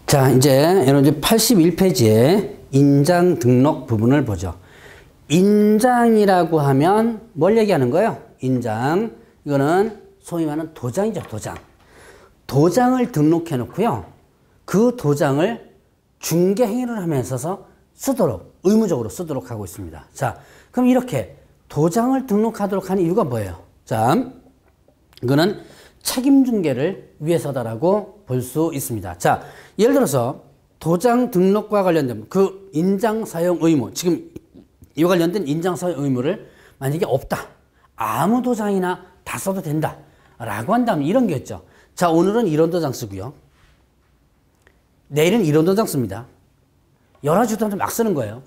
자, 이제 여러분 81페이지에 인장 등록 부분을 보죠. 인장이라고 하면 뭘 얘기하는 거예요? 인장. 이거는 소위 말하는 도장이죠, 도장. 도장을 등록해 놓고요. 그 도장을 중개 행위를 하면서 쓰도록, 의무적으로 쓰도록 하고 있습니다. 자, 그럼 이렇게 도장을 등록하도록 하는 이유가 뭐예요? 자, 이거는 책임 중개를 위해서다라고 볼 수 있습니다. 자, 예를 들어서 도장 등록과 관련된 그 인장 사용 의무, 지금 이와 관련된 인장 사용 의무를 만약에 없다. 아무 도장이나 다 써도 된다. 라고 한다면 이런 게 있죠. 자, 오늘은 이런 도장 쓰고요. 내일은 이런 도장 씁니다. 여러 가지 도장을 막 쓰는 거예요.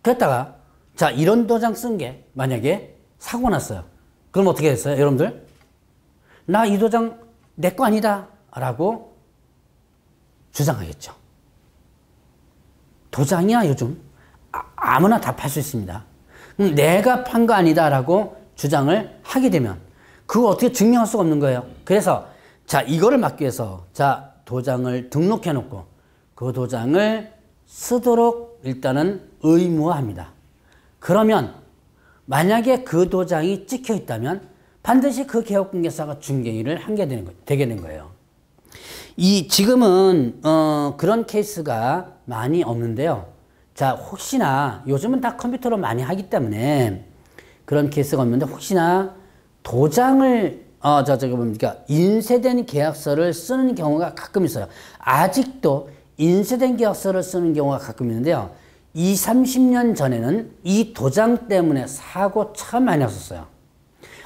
그랬다가 자, 이런 도장 쓴 게 만약에 사고 났어요. 그럼 어떻게 됐어요? 여러분들? 나 이 도장 내 거 아니다. 라고 주장하겠죠. 도장이야 요즘 아무나 다 팔 수 있습니다. 내가 판 거 아니다 라고 주장을 하게 되면 그거 어떻게 증명할 수가 없는 거예요. 그래서 자, 이거를 막기 위해서 자, 도장을 등록해 놓고 그 도장을 쓰도록 일단은 의무화합니다. 그러면 만약에 그 도장이 찍혀 있다면 반드시 그 개업공개사가 중개인을 되게 된 거예요. 지금은 그런 케이스가 많이 없는데요. 자, 혹시나 요즘은 다 컴퓨터로 많이 하기 때문에 그런 케이스가 없는데 혹시나 도장을 그러니까 인쇄된 계약서를 쓰는 경우가 가끔 있어요. 아직도 인쇄된 계약서를 쓰는 경우가 가끔 있는데요. 20-30년 전에는 이 도장 때문에 사고 참 많이 났었어요.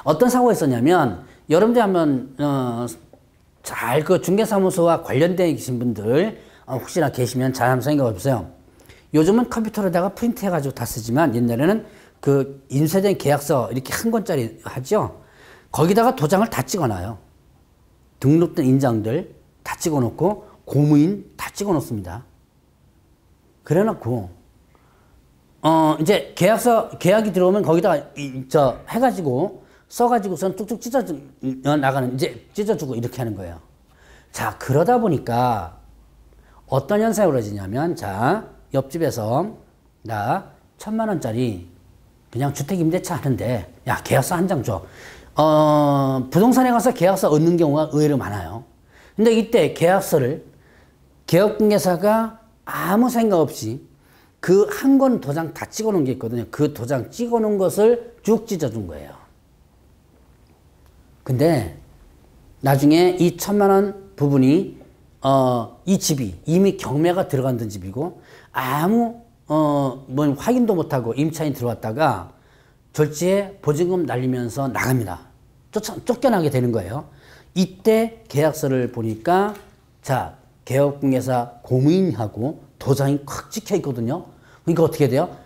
어떤 사고가 있었냐면 여러분들이 한번 잘 그 중개사무소와 관련되어 계신 분들 혹시나 계시면 잘 한번 생각해 보세요. 요즘은 컴퓨터로다가 프린트 해가지고 다 쓰지만 옛날에는 그 인쇄된 계약서 이렇게 한 권짜리 하죠. 거기다가 도장을 다 찍어놔요. 등록된 인장들 다 찍어놓고 고무인 다 찍어놓습니다. 그래놓고 이제 계약이 들어오면 거기다가 해가지고 써가지고선 뚝뚝 찢어 나가는, 이제 찢어주고 이렇게 하는 거예요. 자, 그러다 보니까 어떤 현상이 벌어지냐면, 자, 옆집에서 나 1,000만 원짜리 그냥 주택임대차 하는데, 야, 계약서 한 장 줘. 부동산에 가서 계약서 얻는 경우가 의외로 많아요. 근데 이때 계약서를 개업공개사가 아무 생각 없이 그 한 권 도장 다 찍어 놓은 게 있거든요. 그 도장 찍어 놓은 것을 쭉 찢어준 거예요. 근데 나중에 이 1,000만 원 부분이 이 집이 이미 경매가 들어간 집이고 아무 뭐 확인도 못하고 임차인 들어왔다가 졸지에 보증금 날리면서 나갑니다. 쫓겨나게 되는 거예요. 이때 계약서를 보니까 자, 개업공개사 고무인하고 도장이 콱 찍혀 있거든요. 그러니까 어떻게 돼요?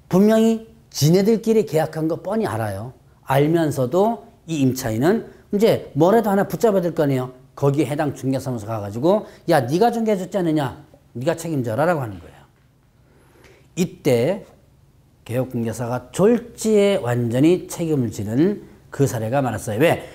분명히 지네들끼리 계약한 거 뻔히 알아요. 알면서도 이 임차인은 이제 뭐라도 하나 붙잡아야 될 거 아니에요. 거기에 해당 중개사무소 가가지고 야, 네가 중개해줬지 않느냐, 네가 책임져라 라고 하는 거예요. 이때 개업공개사가 졸지에 완전히 책임을 지는 그 사례가 많았어요. 왜?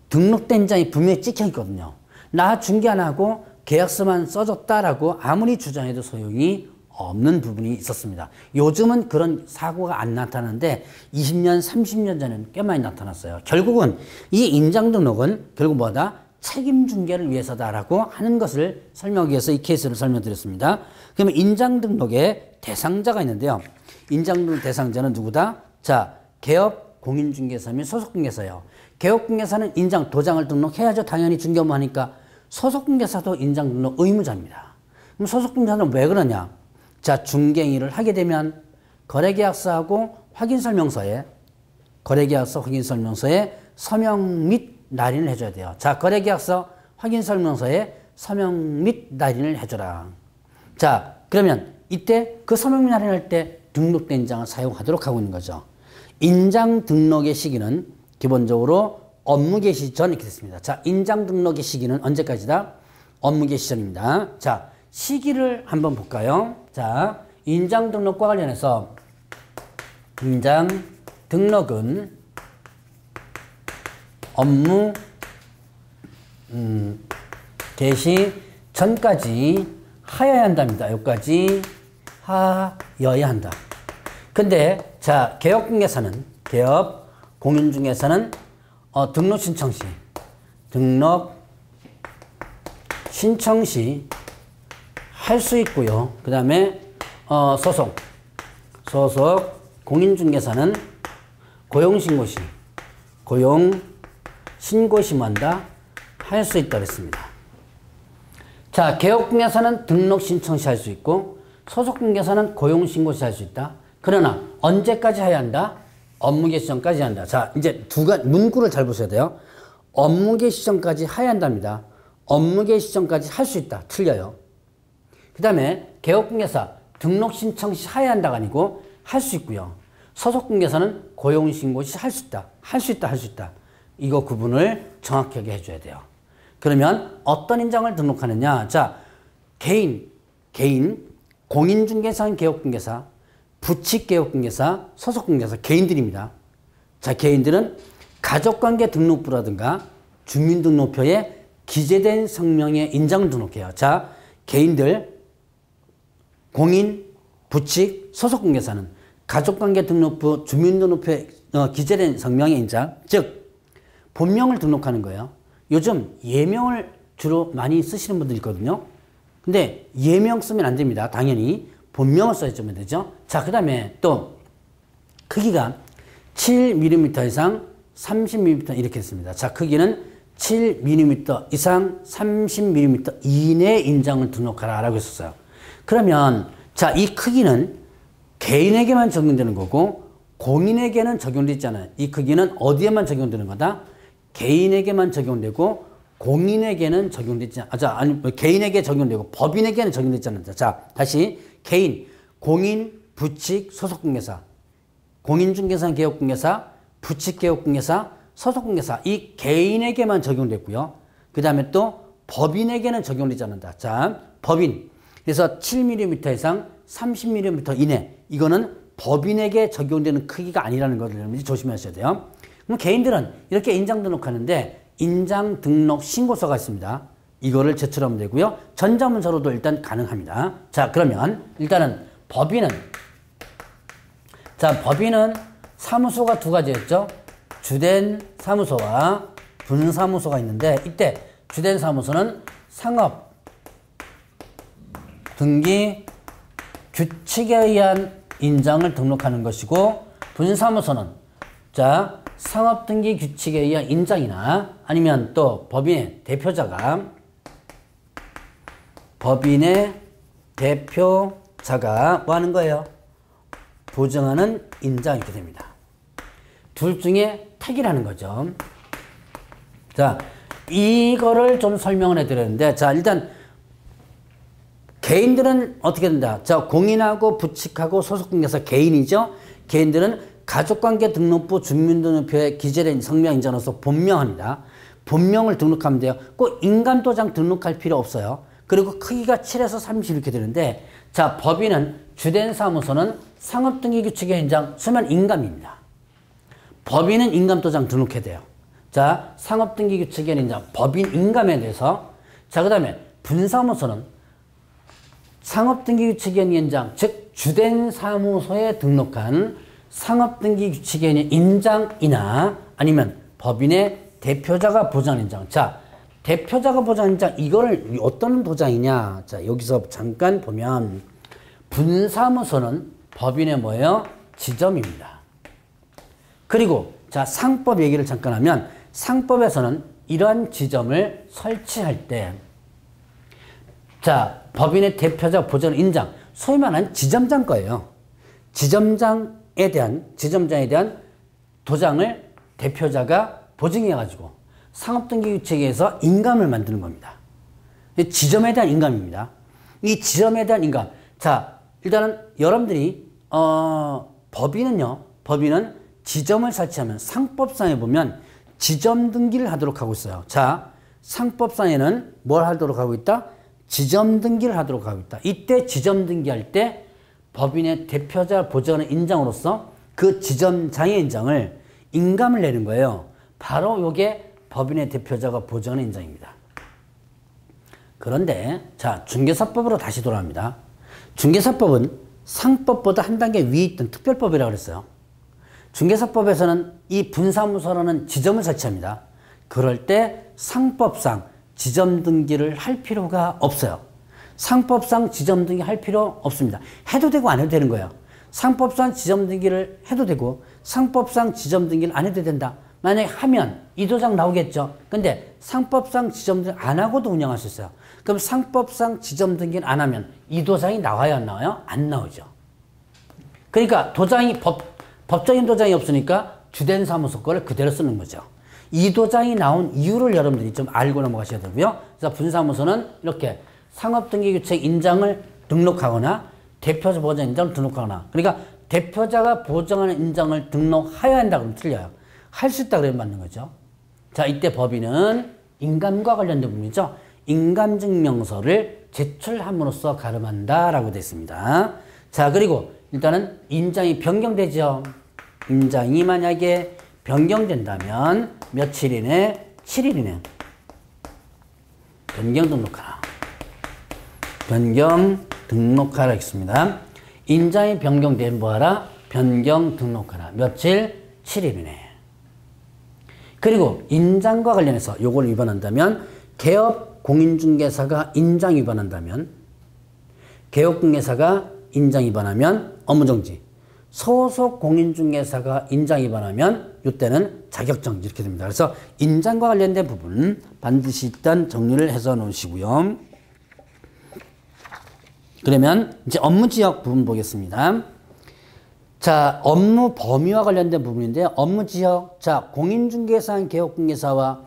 등록된 장이 분명히 찍혀 있거든요. 나 중개 안 하고 계약서만 써줬다라고 아무리 주장해도 소용이 없는 부분이 있었습니다. 요즘은 그런 사고가 안 나타나는데 20년, 30년 전에는 꽤 많이 나타났어요. 결국은 이 인장 등록은 결국 뭐다? 책임 중개를 위해서다라고 하는 것을 설명하기 위해서 이 케이스를 설명드렸습니다. 그러면 인장 등록의 대상자가 있는데요. 인장 등록 대상자는 누구다? 자, 개업 공인중개사 및 소속중개사예요. 개업공개사는 인장 도장을 등록해야죠. 당연히 중개업무 하니까. 소속중개사도 인장 등록 의무자입니다. 그럼 소속중개사는 왜 그러냐? 자, 중개인을 하게 되면 거래계약서하고 확인설명서에 서명 및 날인을 해줘야 돼요. 자, 거래계약서 확인설명서에 서명 및 날인을 해줘라. 자, 그러면 이때 그 서명 및 날인할 때 등록된 인장을 사용하도록 하고 있는 거죠. 인장 등록의 시기는 기본적으로 업무 개시 전 이렇게 됐습니다. 자, 인장 등록의 시기는 언제까지다? 업무 개시 전입니다. 자, 시기를 한번 볼까요? 자, 인장 등록과 관련해서 인장 등록은 업무 개시 전까지 하여야 한답니다. 여기까지 하여야 한다. 근데 자, 개업 공인중개사는 등록 신청 시 할 수 있고요. 그 다음에 소속 공인중개사는 고용신고 시 한다. 할 수 있다 그랬습니다. 자, 개업공개사는 등록 신청 시 할 수 있고 소속공개사는 고용신고 시 할 수 있다. 그러나 언제까지 해야 한다? 업무개 시점까지 한다. 자, 이제 문구를 잘 보셔야 돼요. 업무개 시점까지 해야 한답니다. 업무개 시점까지 할 수 있다. 틀려요. 그 다음에 개업공개사 등록 신청 시 해야 한다가 아니고 할 수 있고요. 소속공개사는 고용신고 시 할 수 있다. 할 수 있다. 이거 구분을 정확하게 해줘야 돼요. 그러면 어떤 인장을 등록하느냐? 자, 개인, 공인중개사는 개업공개사, 부칙개업공개사, 소속공개사, 개인들입니다. 자, 개인들은 가족관계 등록부라든가 주민등록표에 기재된 성명의 인장을 등록해요. 자, 개인들, 공인, 부칙, 소속공개사는 가족관계 등록부, 주민등록표에 기재된 성명의 인장, 즉 본명을 등록하는 거예요. 요즘 예명을 주로 많이 쓰시는 분들이 있거든요. 근데 예명 쓰면 안 됩니다. 당연히 본명을 써주면 되죠. 자, 그 다음에 또 크기가 7mm 이상 30mm 이렇게 했습니다. 자, 크기는 7mm 이상 30mm 이내의 인장을 등록하라 라고 했었어요. 그러면 자, 이 크기는 개인에게만 적용되는 거고 공인에게는 적용되지 않아요. 이 크기는 어디에만 적용되는 거다? 개인에게만 적용되고 공인에게는 적용되지 개인에게 적용되고 법인에게는 적용되지 않는다. 자, 다시 개인, 공인, 부칙, 소속공개사, 공인중개사, 개업공개사, 부칙개업공개사, 소속공개사 이 개인에게만 적용됐고요. 그 다음에 또 법인에게는 적용되지 않는다. 자, 법인 그래서 7mm 이상 30mm 이내 이거는 법인에게 적용되는 크기가 아니라는 것을 여러분이 조심하셔야 돼요. 그럼 개인들은 이렇게 인장 등록하는데 인장 등록 신고서가 있습니다. 이거를 제출하면 되고요. 전자문서로도 일단 가능합니다. 자, 그러면 일단은 법인은 사무소가 두 가지였죠. 주된 사무소와 분사무소가 있는데 이때 주된 사무소는 상업 등기 규칙에 의한 인장을 등록하는 것이고 분사무소는 자, 상업등기 규칙에 의한 인장이나 아니면 또 법인의 대표자가 뭐 하는 거예요? 보증하는 인장 이렇게 됩니다. 둘 중에 택이라는 거죠. 자, 이거를 좀 설명을 해드렸는데 자, 일단 개인들은 어떻게 된다? 자, 공인하고 부칙하고 소속공개사 개인이죠. 개인들은 가족관계 등록부 주민등록표에 기재된 성명 인장으로서 본명합니다. 본명을 등록하면 돼요. 꼭 인감도장 등록할 필요 없어요. 그리고 크기가 7에서 30 이렇게 되는데 자, 법인은 주된 사무소는 상업등기규칙의 인장 쓰면 인감입니다. 법인은 인감도장 등록해야 돼요. 자, 상업등기규칙의 인장 법인 인감에 대해서 자, 그 다음에 분사무소는 상업등기규칙의 인장 즉 주된 사무소에 등록한 상업등기규칙의 인장이나 아니면 법인의 대표자가 보장한 인장. 자, 대표자가 보장한 인장 이거를 어떤 도장이냐? 자, 여기서 잠깐 보면 분사무소는 법인의 뭐예요? 지점입니다. 그리고 자, 상법 얘기를 잠깐 하면 상법에서는 이러한 지점을 설치할 때 자, 법인의 대표자 보장 인장 소위 말하는 지점장 거예요. 지점장에 대한 도장을 대표자가 보증해가지고 상업등기규칙에서 인감을 만드는 겁니다. 지점에 대한 인감입니다. 이 지점에 대한 인감. 자, 일단은 여러분들이 법인은 지점을 설치하면 상법상에 보면 지점 등기를 하도록 하고 있어요. 자, 상법상에는 뭘 하도록 하고 있다? 지점 등기를 하도록 하고 있다. 이때 지점 등기할 때 법인의 대표자 보장하는 인장으로서 그 지점장의 인장을 인감을 내는 거예요. 바로 이게 법인의 대표자가 보장하는 인장입니다. 그런데 자, 중개사법으로 다시 돌아갑니다. 중개사법은 상법보다 한 단계 위에 있던 특별법이라고 그랬어요. 중개사법에서는 이 분사무소라는 지점을 설치합니다. 그럴 때 상법상 지점 등기를 할 필요가 없어요. 상법상 지점 등기 할 필요 없습니다. 해도 되고 안 해도 되는 거예요. 상법상 지점 등기를 해도 되고 상법상 지점 등기를 안 해도 된다. 만약에 하면 이 도장 나오겠죠. 근데 상법상 지점 등기 안 하고도 운영할 수 있어요. 그럼 상법상 지점 등기를 안 하면 이 도장이 나와요, 안 나와요? 안 나오죠. 그러니까 도장이 법적인 도장이 없으니까 주된 사무소 거를 그대로 쓰는 거죠. 이 도장이 나온 이유를 여러분들이 좀 알고 넘어가셔야 되고요. 그래서 분사무소는 이렇게 상업등기규칙 인장을 등록하거나 대표자 보장 인장을 등록하거나, 그러니까 대표자가 보장하는 인장을 등록하여야 한다 그러면 틀려요. 할 수 있다 그러면 맞는 거죠. 자, 이때 법인은 인감과 관련된 부분이죠. 인감증명서를 제출함으로써 가름한다라고 되어 있습니다. 자, 그리고 일단은 인장이 변경되죠. 인장이 만약에 변경된다면 며칠 이내? 7일 이내 변경 등록하라. 변경 등록하라 했습니다. 인장이 변경된 뭐하라? 변경 등록하라. 며칠? 7일 이내. 그리고 인장과 관련해서 요걸 위반한다면, 개업 공인중개사가 인장 위반한다면, 개업공개사가 인장 위반하면 업무정지, 소속 공인중개사가 인장 위반하면 이때는 자격정지 이렇게 됩니다. 그래서 인장과 관련된 부분 반드시 일단 정리를 해서 놓으시고요. 그러면 이제 업무지역 부분 보겠습니다. 자, 업무 범위와 관련된 부분인데요. 업무지역, 자, 공인중개사인 개업공개사와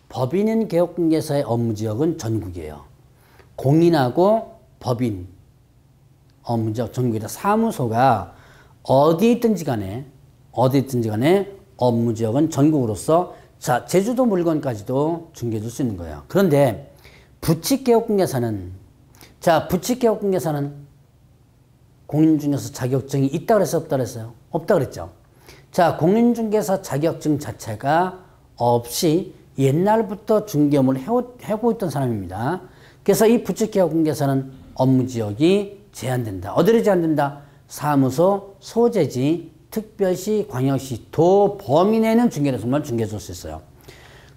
법인인 개업공개사의 업무지역은 전국이에요. 공인하고 법인 업무지역 전국이다. 사무소가 어디 있든지 간에 업무지역은 전국으로서, 자, 제주도 물건까지도 중개해 줄 수 있는 거예요. 그런데 부칙개업공개사는, 자, 부칙개업공개사는 공인중개사 자격증이 있다 그랬어, 없다 그랬어요? 없다 그랬죠. 자, 공인중개사 자격증 자체가 없이 옛날부터 중개업을 해오고 있던 사람입니다. 그래서 이 부칙개업공개사는 업무지역이 제한된다. 어디로 제한된다? 사무소, 소재지, 특별시, 광역시, 도 범위 내는 중개사만 중개해 줄 수 있어요.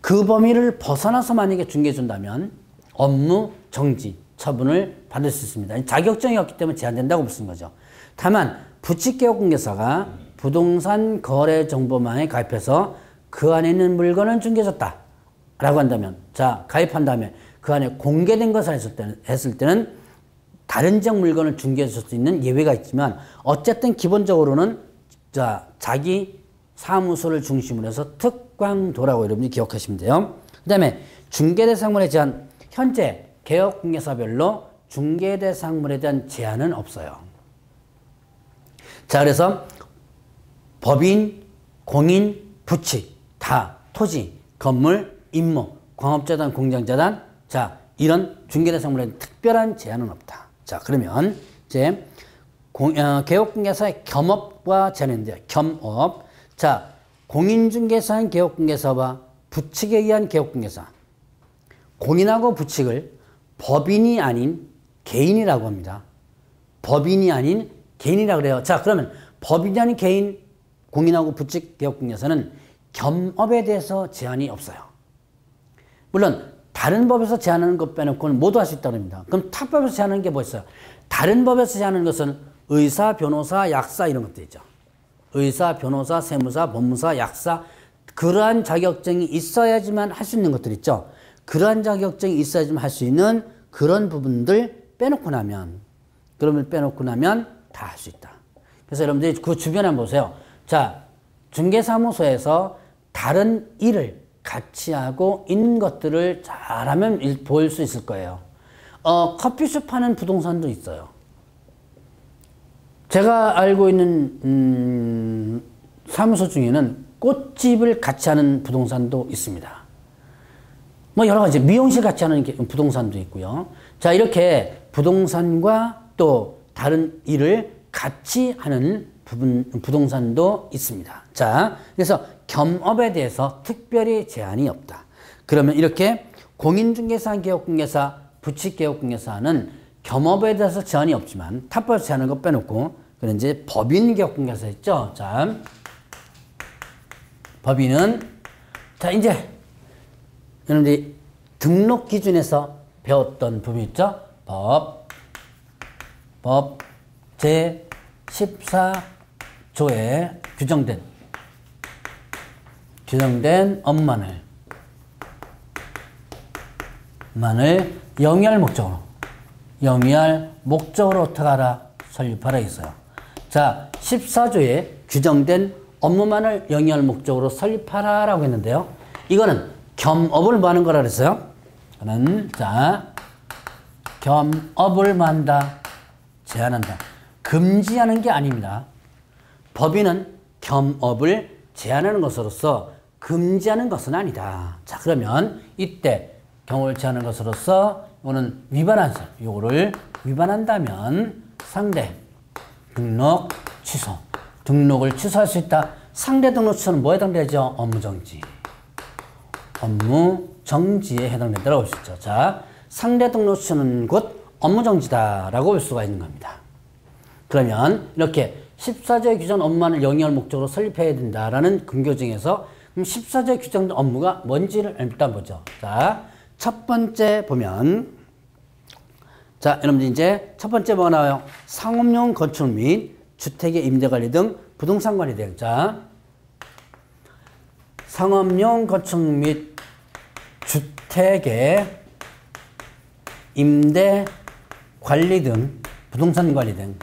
그 범위를 벗어나서 만약에 중개해 준다면 업무 정지, 처분을 받을 수 있습니다. 자격증이 없기 때문에 제한된다고 무슨 거죠. 다만 부칙개업공개사가 부동산 거래정보망에 가입해서 그 안에 있는 물건을 중개해줬다 라고 한다면, 자, 가입한 다음에 그 안에 공개된 것을 했을 때는 다른 지역 물건을 중개해 줄 수 있는 예외가 있지만, 어쨌든 기본적으로는, 자, 자기 사무소를 중심으로 해서 특광도라고 여러분이 기억하시면 돼요. 그 다음에 중개대상물에 대한, 현재 개업공개사별로 중개대상물에 대한 제한은 없어요. 자, 그래서 법인, 공인, 부칙 다 토지, 건물, 임무, 광업재단, 공장재단, 자, 이런 중개대상물에 대한 특별한 제한은 없다. 자, 그러면 이제 개업공개사의 겸업과 제한인데요. 겸업. 자, 공인중개사인 개업공개사와 부칙에 의한 개업공개사. 공인하고 부칙을 법인이 아닌 개인이라고 합니다. 법인이 아닌 개인이라고 그래요. 자, 그러면 법인이 아닌 개인, 공인하고 부칙 개업공개사는 겸업에 대해서 제한이 없어요. 물론 다른 법에서 제한하는 것 빼놓고는 모두 할 수 있다고 합니다. 그럼 타법에서 제한하는 게 뭐 있어요? 다른 법에서 제한하는 것은 의사, 변호사, 약사 이런 것도 있죠. 의사, 변호사, 세무사, 법무사, 약사, 그러한 자격증이 있어야지만 할 수 있는 것들 있죠. 그러한 자격증이 있어야지만 할 수 있는 그런 부분들 빼놓고 나면, 그러면 빼놓고 나면 다 할 수 있다. 그래서 여러분들이 그 주변에 한번 보세요. 자, 중개사무소에서 다른 일을 같이 하고 있는 것들을 잘하면 볼 수 있을 거예요. 커피숍 파는 부동산도 있어요. 제가 알고 있는 사무소 중에는 꽃집을 같이 하는 부동산도 있습니다. 뭐 여러 가지 미용실 같이 하는 부동산도 있고요. 자, 이렇게 부동산과 또 다른 일을 같이 하는 부동산도 있습니다. 자, 그래서 겸업에 대해서 특별히 제한이 없다. 그러면 이렇게 공인중개사, 개업공개사, 부칙개혁공개사는 겸업에 대해서 제한이 없지만 탑법 제한하는 거 빼놓고 그런 이제 법인개혁공개사 있죠. 자, 법인은 자 이제 여러분들이 등록 기준에서 배웠던 부분 있죠. 법 제 14조에 규정된 업무만을 영위할 목적으로 어떻게 하라? 설립하라 했어요. 자, 14조에 규정된 업무만을 영위할 목적으로 설립하라라고 했는데요. 이거는 겸업을 뭐 하는 거라 그랬어요? 저는 자, 겸업을 뭐 한다? 제한한다. 금지하는 게 아닙니다. 법인은 겸업을 제한하는 것으로서 금지하는 것은 아니다. 자, 그러면 이때 겸업을 제한하는 것으로서 이거는 요거를 위반한다면 상대 등록 취소. 등록을 취소할 수 있다. 상대 등록 취소는 뭐에 해당되죠? 업무정지. 업무정지에 해당된다고 볼 수 있죠. 자, 상대 등록 취소는 곧 업무정지다라고 볼 수가 있는 겁니다. 그러면 이렇게 14조에 규정한 업무만을 영위할 목적으로 설립해야 된다라는 근거중에서 그럼 14조에 규정된 업무가 뭔지를 일단 보죠. 자, 첫 번째 보면 자, 여러분들 이제 첫 번째 뭐가 나와요? 상업용 건축 및 주택의 임대관리 등 부동산 관리 등. 자, 상업용 건축 및 주택의 임대 관리 등 부동산 관리 등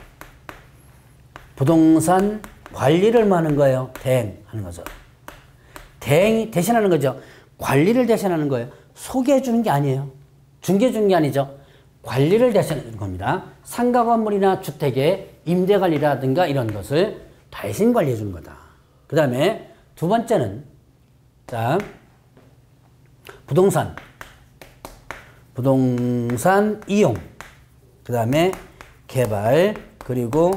부동산 관리를 하는 거예요. 대행하는 거죠. 대행이 대신하는 거죠. 관리를 대신하는 거예요. 소개해 주는 게 아니에요. 중개해 주는 게 아니죠. 관리를 대신하는 겁니다. 상가 건물이나 주택의 임대 관리라든가 이런 것을 대신 관리해 주는 거다. 그 다음에 두 번째는 자, 부동산 이용, 그 다음에 개발, 그리고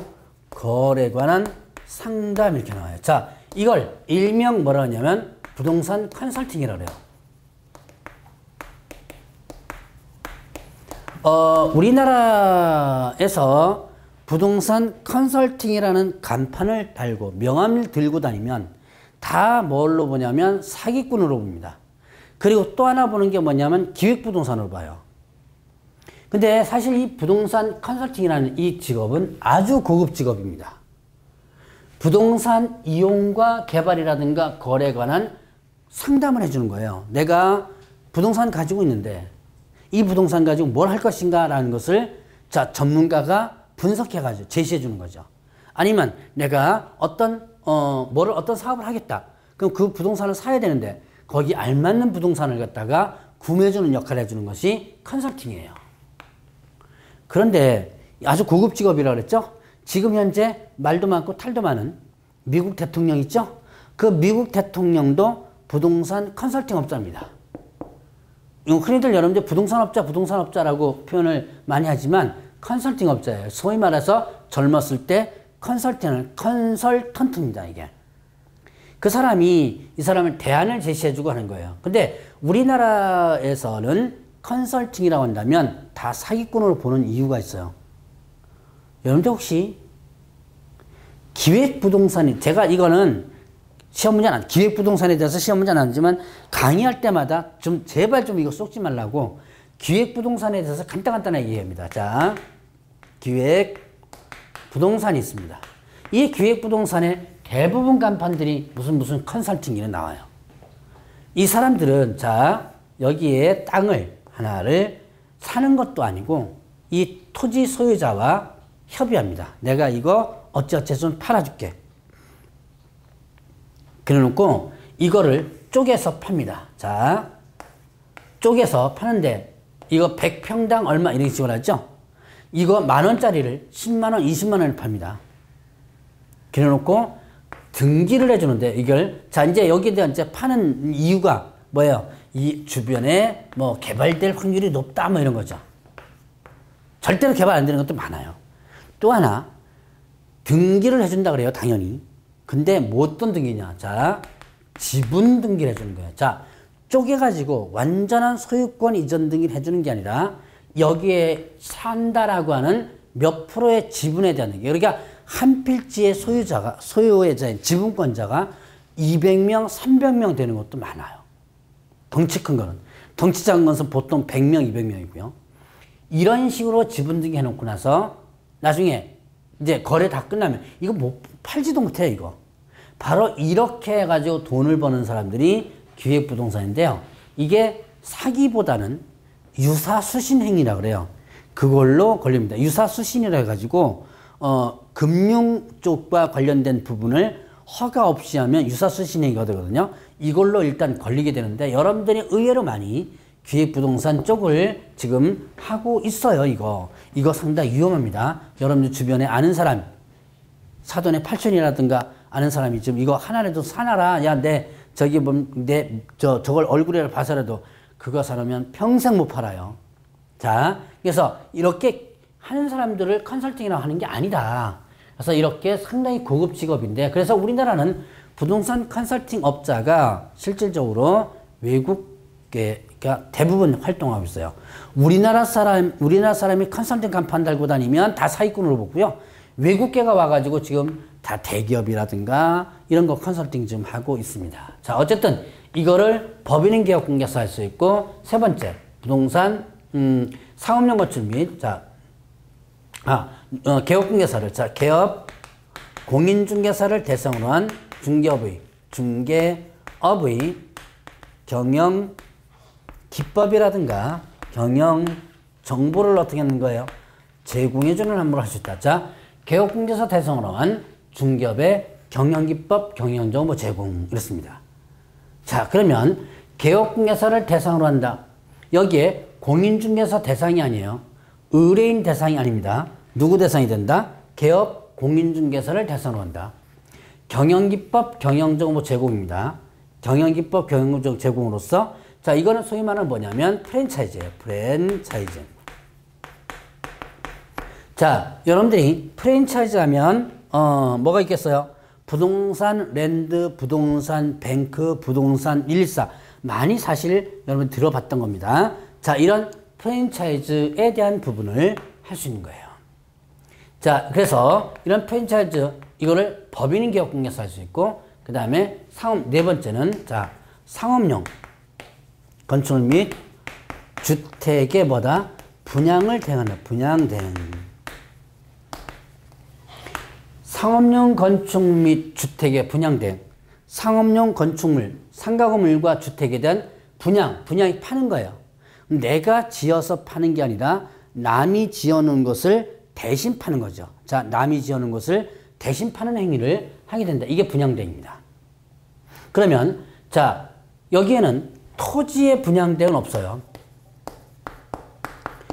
거래에 관한 상담 이렇게 나와요. 자, 이걸 일명 뭐라 하냐면 부동산 컨설팅이라고 해요. 우리나라에서 부동산 컨설팅이라는 간판을 달고 명함을 들고 다니면 다 뭘로 보냐면 사기꾼으로 봅니다. 그리고 또 하나 보는 게 뭐냐면 기획부동산으로 봐요. 근데 사실 이 부동산 컨설팅이라는 이 직업은 아주 고급 직업입니다. 부동산 이용과 개발이라든가 거래에 관한 상담을 해주는 거예요. 내가 부동산 가지고 있는데 이 부동산 가지고 뭘 할 것인가 라는 것을 자, 전문가가 분석해가지고 제시해 주는 거죠. 아니면 내가 어떤 사업을 하겠다. 그럼 그 부동산을 사야 되는데 거기 알맞는 부동산을 갖다가 구매해주는 역할을 해주는 것이 컨설팅이에요. 그런데 아주 고급 직업이라고 그랬죠? 지금 현재 말도 많고 탈도 많은 미국 대통령 있죠? 그 미국 대통령도 부동산 컨설팅 업자입니다. 흔히들 여러분들 부동산업자라고 표현을 많이 하지만 컨설팅 업자예요. 소위 말해서 젊었을 때 컨설턴트입니다, 이게. 그 사람이 이 사람을 대안을 제시해주고 하는 거예요. 근데 우리나라에서는 컨설팅이라고 한다면 다 사기꾼으로 보는 이유가 있어요. 여러분들 혹시 기획부동산이, 제가 이거는 기획부동산에 대해서 시험 문제는 아니지만 강의할 때마다 좀 제발 좀 이거 쏙지 말라고 기획부동산에 대해서 간단하게 얘기합니다. 자, 기획부동산이 있습니다. 이 기획부동산에 대부분 간판들이 무슨 컨설팅이 나와요. 이 사람들은 자, 여기에 땅을 하나를 사는 것도 아니고 이 토지 소유자와 협의합니다. 내가 이거 어찌어찌 좀 팔아줄게. 그래 놓고 이거를 쪼개서 팝니다. 자, 쪼개서 파는데 이거 100평당 얼마 이렇게 식으로 하죠. 이거 10,000원짜리를 10만원, 20만원을 팝니다. 그래 놓고 등기를 해주는데 이걸 자, 이제 여기에 대한 이제 파는 이유가 뭐예요? 이 주변에 뭐 개발될 확률이 높다 뭐 이런 거죠. 절대로 개발 안 되는 것도 많아요. 또 하나 등기를 해준다 그래요, 당연히. 근데 뭐 어떤 등기냐? 자, 지분 등기를 해주는 거예요. 자, 쪼개가지고 완전한 소유권 이전 등기를 해주는 게 아니라 여기에 산다라고 하는 몇 프로의 지분에 대한 얘기. 그러니까 한 필지의 소유자인 지분권자가 200명, 300명 되는 것도 많아요. 덩치 큰 거는. 덩치 작은 것은 보통 100명, 200명이고요. 이런 식으로 지분 등기 해놓고 나서 나중에 이제 거래 다 끝나면 이거 뭐 팔지도 못해요, 이거. 바로 이렇게 해가지고 돈을 버는 사람들이 기획부동산인데요. 이게 사기보다는 유사수신행위라 그래요. 그걸로 걸립니다. 유사수신이라 해가지고 금융 쪽과 관련된 부분을 허가 없이 하면 유사수신행위가 되거든요. 이걸로 일단 걸리게 되는데 여러분들이 의외로 많이 기획부동산 쪽을 지금 하고 있어요. 이거 상당히 위험합니다. 여러분들 주변에 아는 사람, 사돈의 팔촌이라든가 아는 사람이 지금 이거 하나라도 사놔라. 야, 저걸 얼굴에 봐서라도 그거 사놓으면 평생 못 팔아요. 자, 그래서 이렇게 하는 사람들을 컨설팅이라고 하는 게 아니다. 그래서 이렇게 상당히 고급 직업인데, 그래서 우리나라는 부동산 컨설팅 업자가 실질적으로 외국계, 그러니까 대부분 활동하고 있어요. 우리나라 사람이 컨설팅 간판 달고 다니면 다 사기꾼으로 보고요. 외국계가 와가지고 지금 다 대기업이라든가 이런 거 컨설팅 좀 하고 있습니다. 자, 어쨌든 이거를 법인인 개업 공개서 할 수 있고, 세 번째, 부동산, 상업용 건축 및, 개업 공개사를, 개업 공인중개사를 대상으로 한 중개업의 경영 기법이라든가 경영 정보를 어떻게 하는 거예요? 제공해주는 업무를 할 수 있다. 자, 개업공개사 대상으로 한 중개업의 경영기법, 경영정보 제공 이렇습니다. 자, 그러면 개업공개사를 대상으로 한다. 여기에 공인중개사 대상이 아니에요. 의뢰인 대상이 아닙니다. 누구 대상이 된다? 개업 공인중개사를 대상으로 한다. 경영기법, 경영정보 제공입니다. 경영기법, 경영정보 제공으로서, 자, 이거는 소위 말하는 뭐냐면 프랜차이즈예요. 프랜차이즈. 자, 여러분들이 프랜차이즈 하면 뭐가 있겠어요? 부동산 랜드, 부동산 뱅크, 부동산 114 많이 사실 여러분 들어봤던 겁니다. 자, 이런 프랜차이즈에 대한 부분을 할 수 있는 거예요. 자, 그래서 이런 프랜차이즈 이거를 법인인 개업공개사 할 수 있고, 그 다음에 네 번째는 상업용 건축 및 주택의 분양을 대행한다. 분양 대행. 상업용 건축 및 주택의 분양 대행. 상업용 건축물, 상가 건물과 주택에 대한 분양이 파는 거예요. 내가 지어서 파는 게 아니라 남이 지어놓은 것을 대신 파는 거죠. 자, 남이 지어놓은 것을 대신 파는 행위를 하게 된다. 이게 분양대행입니다. 그러면 자, 여기에는 토지의 분양대행은 없어요.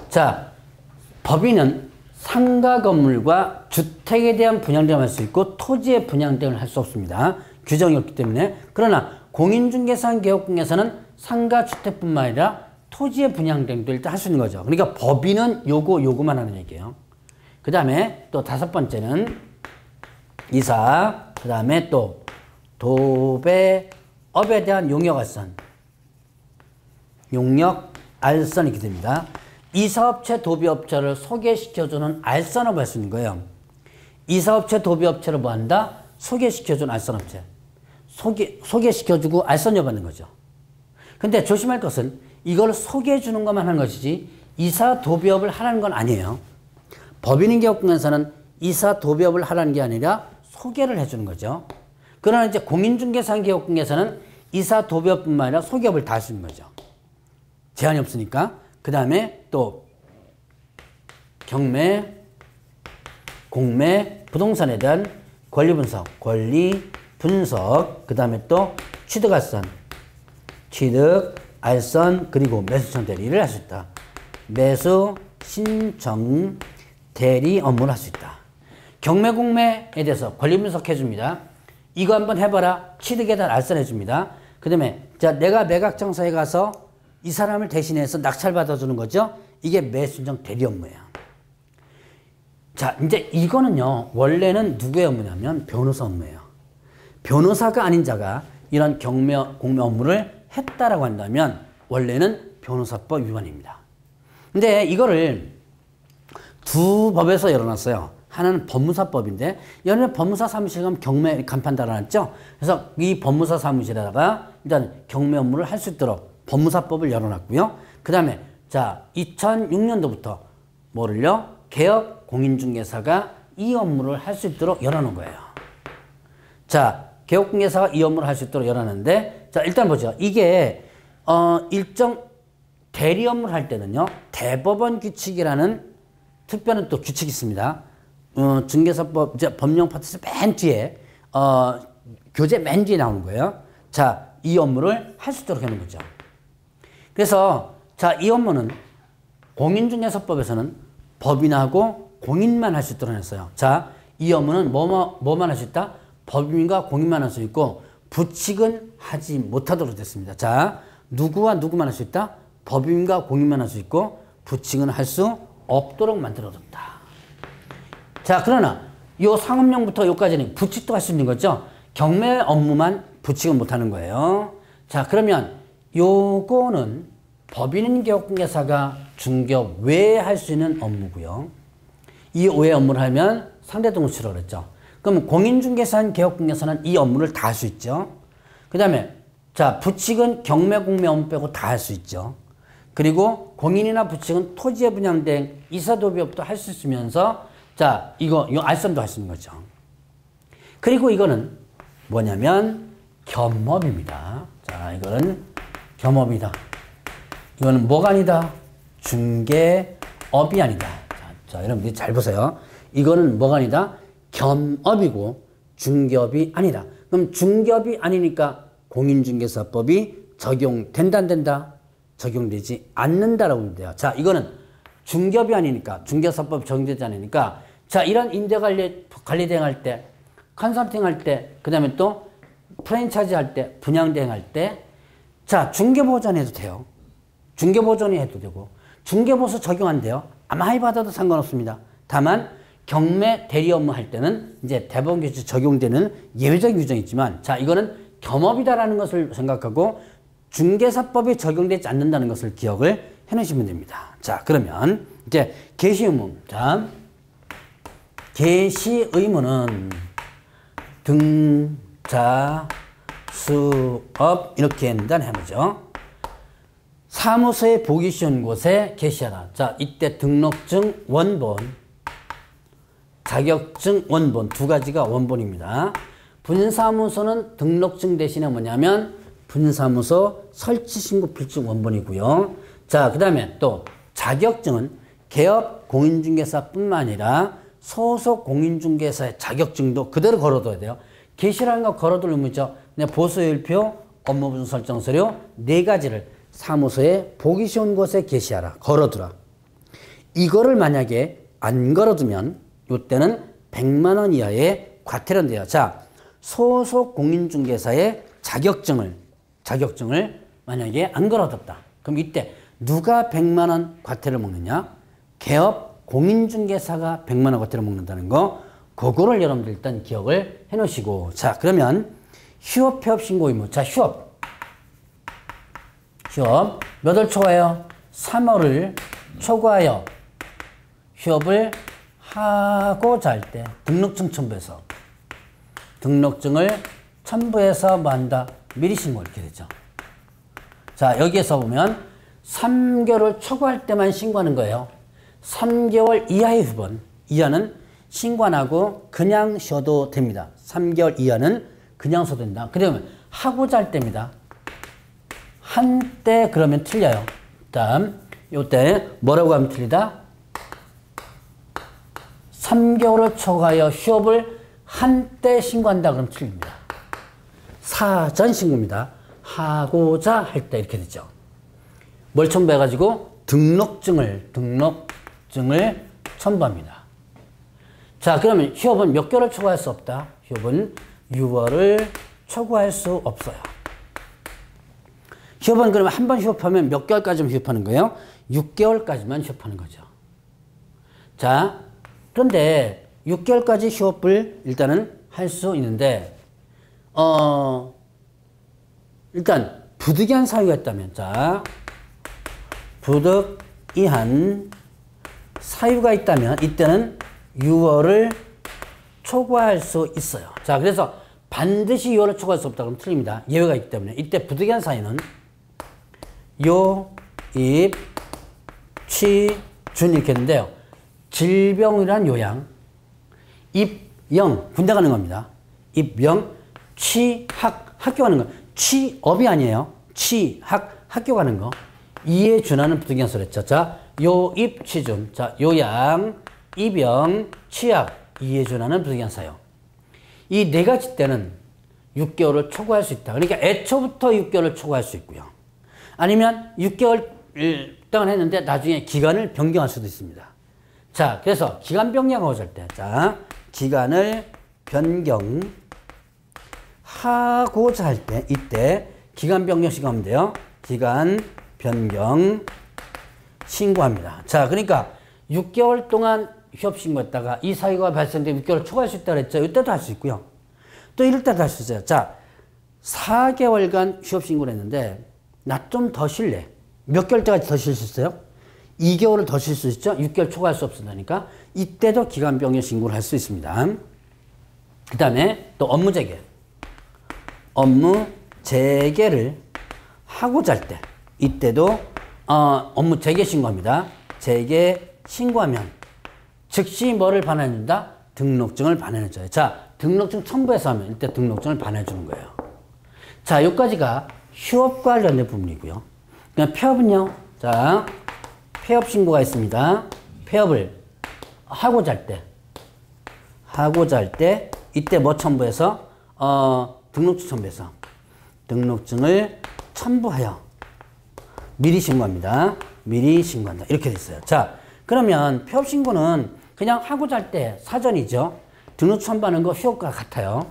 자, 법인은 상가 건물과 주택에 대한 분양대행을 할 수 있고 토지의 분양대행을 할 수 없습니다. 규정이 없기 때문에. 그러나 공인중개사 개업공개사는 상가 주택뿐만 아니라 토지의 분양대행도 일단 할 수 있는 거죠. 그러니까 법인은 요거만 하는 얘기예요. 그 다음에 또 다섯 번째는 이사, 그 다음에 또 도배업에 대한 용역알선. 용역알선이 이렇게 됩니다. 이사업체, 도배업체를 소개시켜주는 알선업을 할 수 있는 거예요. 이사업체, 도배업체를 뭐 한다? 소개시켜주는 알선업체. 소개시켜주고 알선료 받는 거죠. 근데 조심할 것은 이걸 소개해주는 것만 하는 것이지 이사, 도배업을 하라는 건 아니에요. 법인인 개업공개사는 이사, 도배업을 하라는 게 아니라 소개를 해주는 거죠. 그러나 이제 공인중개사 개업공개사는 이사, 도배업뿐만 아니라 소개업을 다 할 수 있는 거죠. 제한이 없으니까. 그 다음에 또 경매, 공매, 부동산에 대한 권리 분석, 그 다음에 또 취득, 알선, 그리고 매수 신청 대리를 할 수 있다. 매수 신청 대리 업무를 할 수 있다. 경매, 공매에 대해서 권리 분석해 줍니다. 이거 한번 해봐라. 취득에 대한 알선해 줍니다. 그 다음에 자, 내가 매각장사에 가서 이 사람을 대신해서 낙찰 받아주는 거죠. 이게 매수 신청 대리 업무예요. 자, 이제 이거는요, 원래는 누구의 업무냐면 변호사 업무예요. 변호사가 아닌 자가 이런 경매, 공매 업무를 했다라고 한다면 원래는 변호사법 위반입니다. 근데 이거를 두 법에서 열어놨어요. 하나는 법무사법인데, 연예 법무사 사무실 가면 경매 간판 달아놨죠? 그래서 이 법무사 사무실에다가 일단 경매 업무를 할 수 있도록 법무사법을 열어놨고요. 그 다음에, 자, 2006년도부터 뭐를요? 개업 공인중개사가 이 업무를 할 수 있도록 열어놓은 거예요. 자, 개업공개사가 이 업무를 할 수 있도록 열어놨는데, 자, 일단 보죠. 이게, 일정 대리 업무를 할 때는요, 대법원 규칙이라는 특별한 또 규칙이 있습니다. 중개사법, 이제 법령 파트에서 맨 뒤에, 교재 맨 뒤에 나오는 거예요. 자, 이 업무를 할 수 있도록 해놓은 거죠. 그래서, 자, 이 업무는 공인중개사법에서는 법인하고 공인만 할 수 있도록 했어요. 자, 이 업무는 뭐만 할 수 있다? 법인과 공인만 할 수 있고, 부칙은 하지 못하도록 됐습니다. 자, 누구와 누구만 할 수 있다? 법인과 공인만 할 수 있고, 부칙은 할 수 없도록 만들어둔다. 자, 그러나 요 상업령부터 요까지는 부칙도 할 수 있는 거죠. 경매 업무만 부칙은 못하는 거예요. 자, 그러면 요거는 법인인 개업공개사가 중개업 외에 할 수 있는 업무고요. 이 외의 업무를 하면 상대동수치라고 그랬죠. 그럼 공인중개사인 개업공개사는 이 업무를 다 할 수 있죠. 그 다음에 자, 부칙은 경매 공매 업무 빼고 다 할 수 있죠. 그리고 공인이나 부칙은 토지의 분양대행, 이사도비업도 할 수 있으면서 자, 이거 알선도 할 수 있는 거죠. 그리고 이거는 뭐냐면 겸업입니다. 자, 이거는 겸업이다. 이거는 뭐가 아니다? 중개업이 아니다. 자, 여러분들이 잘 보세요. 이거는 뭐가 아니다? 겸업이고 중개업이 아니다. 그럼 중개업이 아니니까 공인중개사법이 적용된다 안 된다? 적용되지 않는다라고 보면 돼요. 자, 이거는 중개업이 아니니까 중개사법 적용되지 않으니까 자, 이런 임대관리 대행할 때, 컨설팅 할 때, 그 다음에 또 프랜차이즈 할 때, 분양 대행할 때 자, 중개보전 해도 돼요. 중개보전이 해도 되고 중개보수 적용 안 돼요. 많이 받아도 상관없습니다. 다만 경매 대리 업무 할 때는 이제 대법원 규칙 적용되는 예외적인 규정이 있지만 자, 이거는 겸업이다라는 것을 생각하고 중개사법이 적용되지 않는다는 것을 기억을 해 놓으시면 됩니다. 자, 그러면 이제 개시 의무. 자, 개시 의무는 등자, 수업 이렇게 한단 해보죠. 사무소에 보기 쉬운 곳에 게시하라. 자, 이때 등록증 원본, 자격증 원본 두 가지가 원본입니다. 분사무소는 등록증 대신에 뭐냐면 분사무소 설치신고 필증 원본이고요. 자, 그 다음에 또 자격증은 개업 공인중개사뿐만 아니라 소속 공인중개사의 자격증도 그대로 걸어둬야 돼요. 게시라는 거 걸어둘 의무죠. 보수율표, 업무분수 설정 서류 네 가지를 사무소에 보기 쉬운 곳에 게시하라. 걸어두라. 이거를 만약에 안 걸어두면 이때는 100만 원 이하의 과태료는 돼요. 자, 소속 공인중개사의 자격증을 만약에 안 걸어뒀다. 그럼 이때 누가 100만 원 과태료를 먹느냐? 개업 공인중개사가 100만 원 과태료를 먹는다는 거, 그거를 여러분들 일단 기억을 해 놓으시고. 자, 그러면 휴업 폐업 신고 의무. 자, 휴업 몇 월 초과해요? 3월을 초과하여 휴업을 하고자 할 때 등록증 첨부해서 등록증을 첨부해서 뭐 한다? 미리 신고 이렇게 되죠. 자, 여기에서 보면 3개월을 초과할 때만 신고하는 거예요. 3개월 이하의 휴번 이하는 신고 안 하고 그냥 쉬어도 됩니다. 3개월 이하는 그냥 쉬어도 된다. 그러면 하고자 할 때입니다. 한때 그러면 틀려요. 다음 요때 뭐라고 하면 틀리다? 3개월을 초과하여 휴업을 한때 신고한다 그러면 틀립니다. 사전 신고입니다. 하고자 할 때 이렇게 되죠. 뭘 첨부해가지고 등록증을 첨부합니다. 자, 그러면 휴업은 몇 개월을 초과할 수 없다? 휴업은 6월을 초과할 수 없어요. 휴업은 그러면 한 번 휴업하면 몇 개월까지만 휴업하는 거예요? 6개월까지만 휴업하는 거죠. 자, 그런데 6개월까지 휴업을 일단은 할 수 있는데 일단 부득이한 사유가 있다면 자, 부득이한 이한 사유가 있다면 이때는 6월을 초과할 수 있어요. 자, 그래서 반드시 6월을 초과할 수 없다 그러면 틀립니다. 예외가 있기 때문에 이때 부득이한 사유는 요, 입, 취, 준 이렇게 했는데요. 질병이란 요양, 입영, 군대 가는 겁니다. 입영, 취학, 학교 가는 거. 취업이 아니에요. 취학, 학교 가는 거. 이에 준하는 부득이한 소리였죠. 자, 요, 입, 취준. 자, 요양, 입영, 취학. 이에 준하는 부득이한 사유. 이 네 가지 때는 6개월을 초과할 수 있다. 그러니까 애초부터 6개월을 초과할 수 있고요. 아니면 6개월 동안 했는데 나중에 기간을 변경할 수도 있습니다. 자, 그래서 기간 변경하고자 할 때, 자, 기간을 변경하고자 할 때, 이때 기간 변경 신고하면 돼요. 기간 변경 신고합니다. 자, 그러니까 6개월 동안 휴업 신고했다가 이 사유가 발생되면 6개월 초과할 수 있다고 그랬죠. 이때도 할 수 있고요. 또 이럴 때도 할 수 있어요. 자, 4개월간 휴업 신고를 했는데 나 좀 더 쉴래. 몇 개월까지 더 쉴 수 있어요? 2개월을 더 쉴 수 있죠? 6개월 초과할 수 없으니까 이때도 기간 변경 신고를 할 수 있습니다. 그 다음에 또 업무 재개. 업무 재개를 하고자 할 때 이때도 업무 재개 신고합니다. 재개 신고하면 즉시 뭐를 반환해준다? 등록증을 반환해줘요. 자, 등록증 첨부해서 하면 이때 등록증을 반환해주는 거예요. 자, 여기까지가 휴업과 관련된 부분이고요. 그냥 폐업은요. 자, 폐업 신고가 있습니다. 폐업을 하고자 할 때 이때 뭐 첨부해서 등록증 첨부해서 등록증을 첨부하여 미리 신고합니다. 미리 신고한다. 이렇게 돼 있어요. 자, 그러면 폐업 신고는 그냥 하고자 할 때 사전이죠. 등록 첨부하는 거 휴업과 같아요.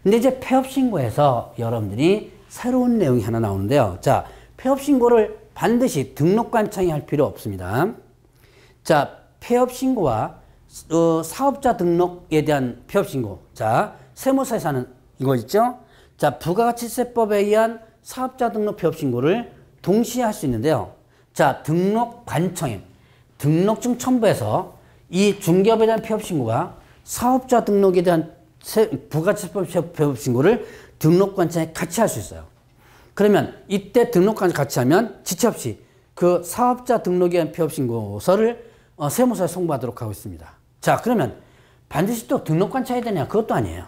근데 이제 폐업 신고에서 여러분들이 새로운 내용이 하나 나오는데요. 자, 폐업 신고를 반드시 등록관청이 할 필요 없습니다. 자, 폐업 신고와 사업자 등록에 대한 폐업 신고. 자, 세무사에서 하는 이거 있죠? 자, 부가가치세법에 의한 사업자 등록 폐업 신고를 동시에 할 수 있는데요. 자, 등록관청에 등록증 첨부해서 이 중개업에 대한 폐업 신고가 사업자 등록에 대한 부가가치세법 폐업 신고를 등록관청에 같이 할 수 있어요. 그러면 이때 등록관청 같이 하면 지체 없이 그 사업자 등록에 대한 폐업 신고서를 세무서에 송부하도록 하고 있습니다. 자, 그러면 반드시 또 등록관청 해야 되냐? 그것도 아니에요.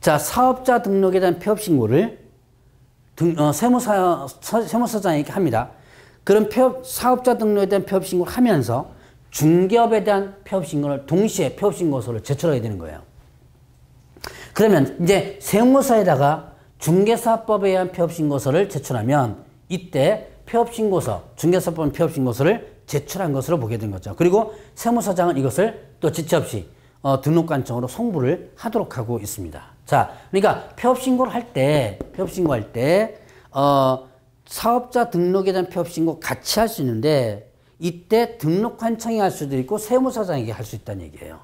자, 사업자 등록에 대한 폐업 신고를 세무서장에게 합니다. 그런 사업자 등록에 대한 폐업 신고를 하면서 중개업에 대한 폐업 신고를 동시에 폐업 신고서를 제출하게 되는 거예요. 그러면 이제 세무서에다가 중개사법에 의한 폐업 신고서를 제출하면 이때 폐업 신고서, 중개사법 폐업 신고서를 제출한 것으로 보게 된 거죠. 그리고 세무서장은 이것을 또 지체 없이 등록관청으로 송부를 하도록 하고 있습니다. 자, 그러니까 폐업 신고를 할 때, 사업자 등록에 대한 폐업 신고 같이 할 수 있는데 이때 등록관청이 할 수도 있고 세무서장에게 할 수 있다는 얘기예요.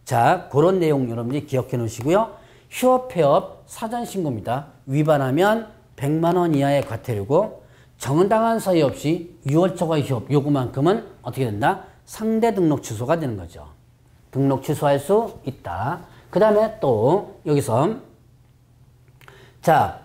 자, 그런 내용 여러분들이 기억해 놓으시고요. 휴업, 폐업, 사전 신고입니다. 위반하면 100만 원 이하의 과태료고 정당한 사유 없이 6월 초과 휴업 요구만큼은 어떻게 된다? 상대 등록 취소가 되는 거죠. 등록 취소할 수 있다. 그 다음에 또 여기서 자,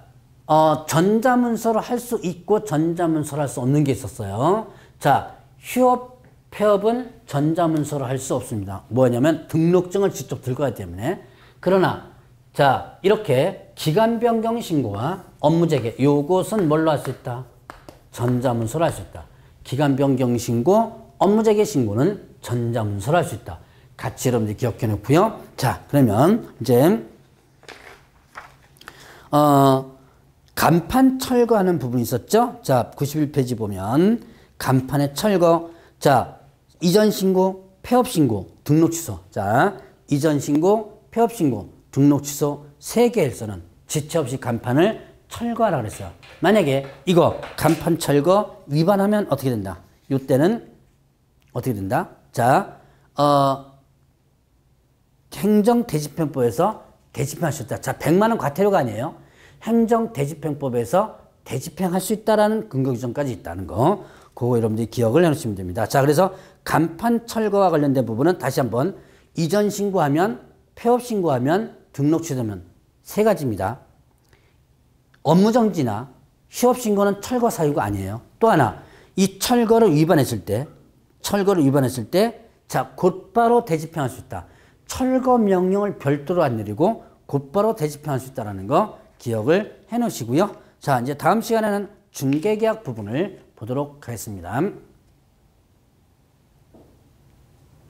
전자문서를 할 수 있고 전자문서를 할 수 없는 게 있었어요. 자, 휴업, 폐업은 전자문서를 할 수 없습니다. 뭐냐면 등록증을 직접 들고 가기 때문에. 그러나 자, 이렇게 기간 변경 신고와 업무 재개 요것은 뭘로 할 수 있다? 전자문서로 할 수 있다. 기간 변경 신고, 업무 재개 신고는 전자문서로 할 수 있다. 같이 여러분들 기억해 놓고요. 자, 그러면 이제 간판 철거하는 부분이 있었죠? 자, 91페이지 보면 간판의 철거. 자, 이전 신고, 폐업 신고, 등록 취소. 자, 이전 신고, 폐업 신고, 등록 취소 3개에서는 지체 없이 간판을 철거하라 그랬어요. 만약에 이거 간판 철거 위반하면 어떻게 된다? 이때는 어떻게 된다? 자, 행정대집행법에서 대집행할 수 있다. 자, 100만 원 과태료가 아니에요. 행정대집행법에서 대집행할 수 있다라는 근거 규정까지 있다는 거. 그거 여러분들이 기억을 해놓으시면 됩니다. 자, 그래서 간판 철거와 관련된 부분은 다시 한번 이전 신고하면, 폐업 신고하면, 등록 취소하면 세 가지입니다. 업무 정지나 휴업 신고는 철거 사유가 아니에요. 또 하나, 이 철거를 위반했을 때, 자, 곧바로 대집행할 수 있다. 철거 명령을 별도로 안 내리고 곧바로 대집행할 수 있다는 거 기억을 해 놓으시고요. 자, 이제 다음 시간에는 중개계약 부분을 보도록 하겠습니다.